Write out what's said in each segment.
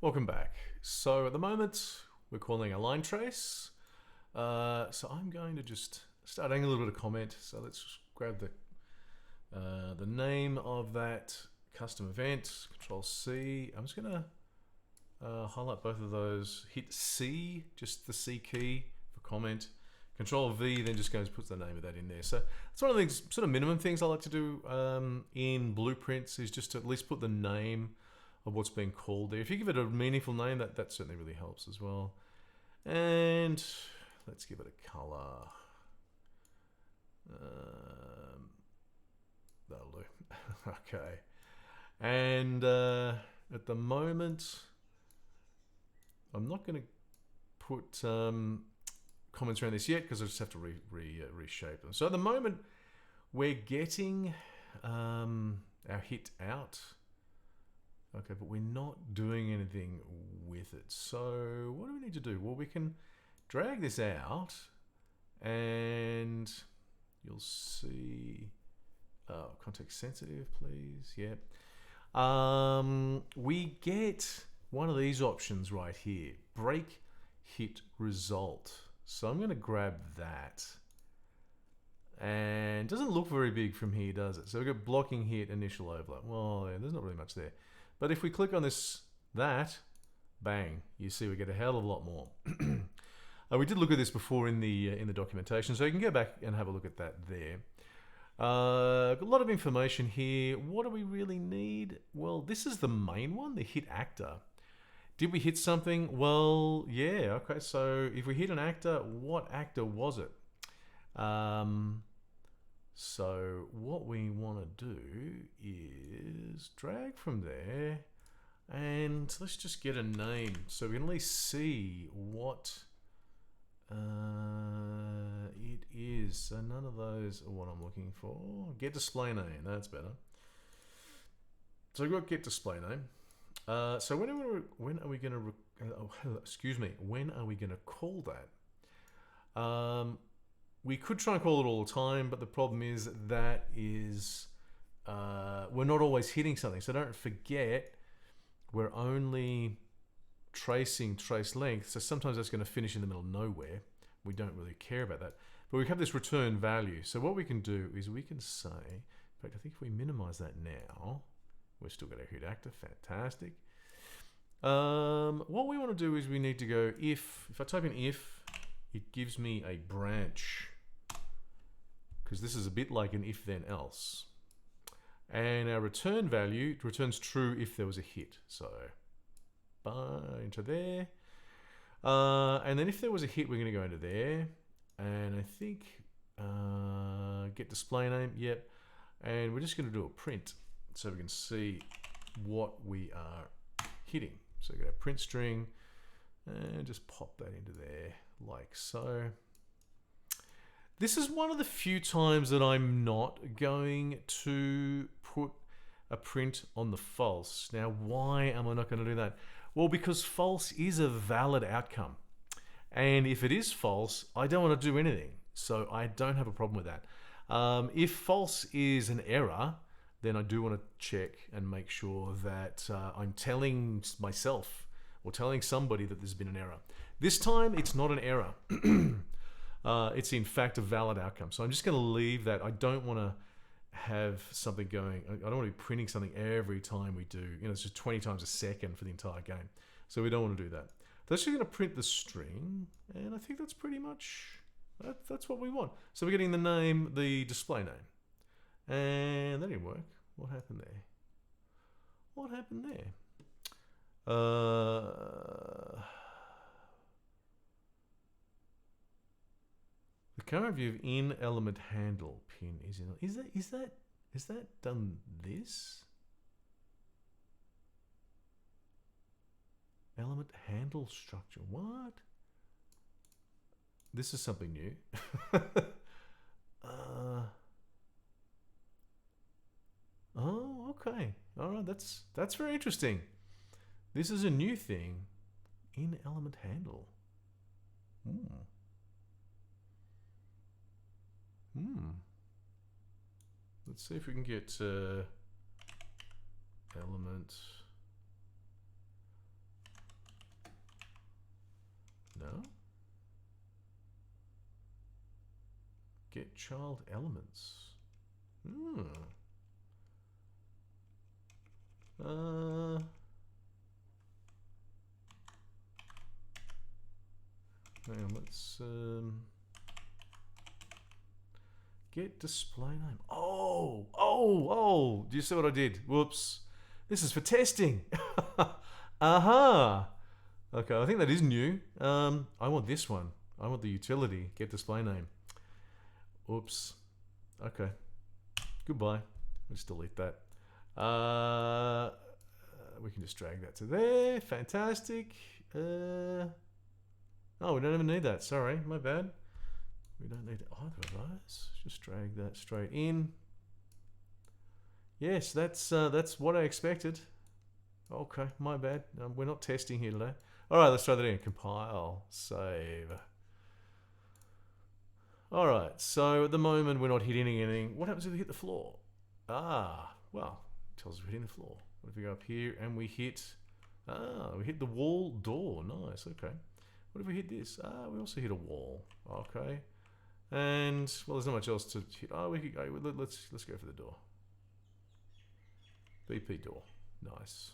Welcome back. So at the moment, we're calling a line trace. So I'm going to just start adding a little bit of comment. So let's grab the name of that custom event, Control C. I'm just gonna highlight both of those. Hit C, just the C key for comment. Control V, then just goes puts the name of that in there. So it's one of the things, sort of minimum things I like to do in blueprints is just to at least put the name of what's being called there. If you give it a meaningful name, that certainly really helps as well. And let's give it a color. That'll do. Okay. And at the moment, I'm not going to put comments around this yet because I just have to reshape them. So at the moment, we're getting our hit out. Okay, but we're not doing anything with it. So what do we need to do? Well, we can drag this out and you'll see, context sensitive, please. Yep. We get one of these options right here, break hit result. So I'm going to grab that. And it doesn't look very big from here, does it? So we've got blocking hit, initial overlap. Well, yeah, there's not really much there. But if we click on that, bang, you see we get a hell of a lot more. We did look at this before in the documentation, so you can go back and have a look at that there. A lot of information here. What do we really need? Well, this is the main one, the hit actor. Did we hit something? Well, yeah, okay, so if we hit an actor, what actor was it? So what we want to do is drag from there and let's just get a name so we can at least see what it is. So none of those are what I'm looking for. Get display name, that's better. So we've got get display name. So when are we going to when are we going to call that? We could try and call it all the time, but the problem is we're not always hitting something. So don't forget, we're only tracing trace length. So sometimes that's going to finish in the middle of nowhere. We don't really care about that. But we have this return value. So what we can do is we can say, in fact, I think if we minimize that now, we're still going to hit active. Fantastic. What we want to do is we need to go if I type in if, it gives me a branch because this is a bit like an if then else. And our return value returns true if there was a hit. So into there. And then if there was a hit, we're going to go into there. And I think get display name. Yep. And we're just going to do a print so we can see what we are hitting. So we go print string and just pop that into there like so. This is one of the few times that I'm not going to put a print on the false. Now, why am I not going to do that? Well, because false is a valid outcome. And if it is false, I don't want to do anything. So I don't have a problem with that. If false is an error, then I do want to check and make sure that I'm telling myself or telling somebody that there's been an error. This time, it's not an error. It's in fact a valid outcome. So I'm just going to leave that. I don't want to have something going. I don't want to be printing something every time we do. It's just 20 times a second for the entire game. So we don't want to do that. So actually going to print the string, and I think that's pretty much, that's what we want. So we're getting the name, the display name. And that didn't work. What happened there? What happened there? The current view of in element handle pin is that done this? Element handle structure. What? This is something new. Oh, okay. All right, that's very interesting. This is a new thing. In element handle. Let's see if we can get element now. Get child elements. Hang on, let's get display name. Oh, do you see what I did? Whoops. This is for testing. Aha. Okay, I think that is new. I want this one. I want the utility, get display name. Oops. Okay. Goodbye. Let's delete that. We can just drag that to there. Fantastic. Oh, we don't even need that. Sorry, my bad. We don't need either of those. Just drag that straight in. Yes, that's what I expected. Okay, my bad. We're not testing here today. All right, let's try that again. Compile, save. All right, so at the moment we're not hitting anything. What happens if we hit the floor? Well, it tells us we're hitting the floor. What if we go up here and we hit, we hit the wall door. Nice, okay. What if we hit this? We also hit a wall. Okay. And, well, there's not much else to hit. We could go, let's go for the door. BP door. Nice.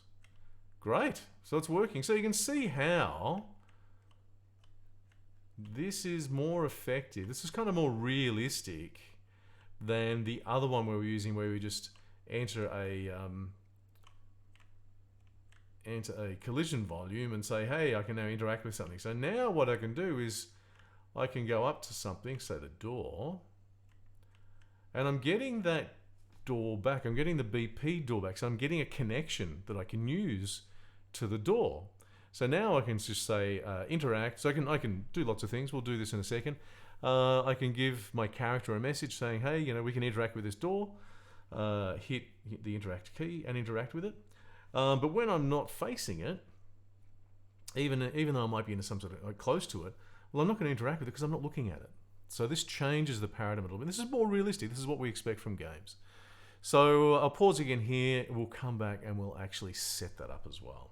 Great. So it's working. So you can see how this is more effective. This is kind of more realistic than the other one we were using, where we just enter a collision volume and say, hey, I can now interact with something. So now what I can do is I can go up to something, say the door, and I'm getting that door back. I'm getting the BP door back. So I'm getting a connection that I can use to the door. So now I can just say interact. So I can do lots of things. We'll do this in a second. I can give my character a message saying, hey, we can interact with this door. Hit the interact key and interact with it. But when I'm not facing it, even though I might be in some sort of close to it, well, I'm not going to interact with it because I'm not looking at it. So this changes the paradigm a little bit. This is more realistic. This is what we expect from games. So I'll pause again here. We'll come back and we'll actually set that up as well.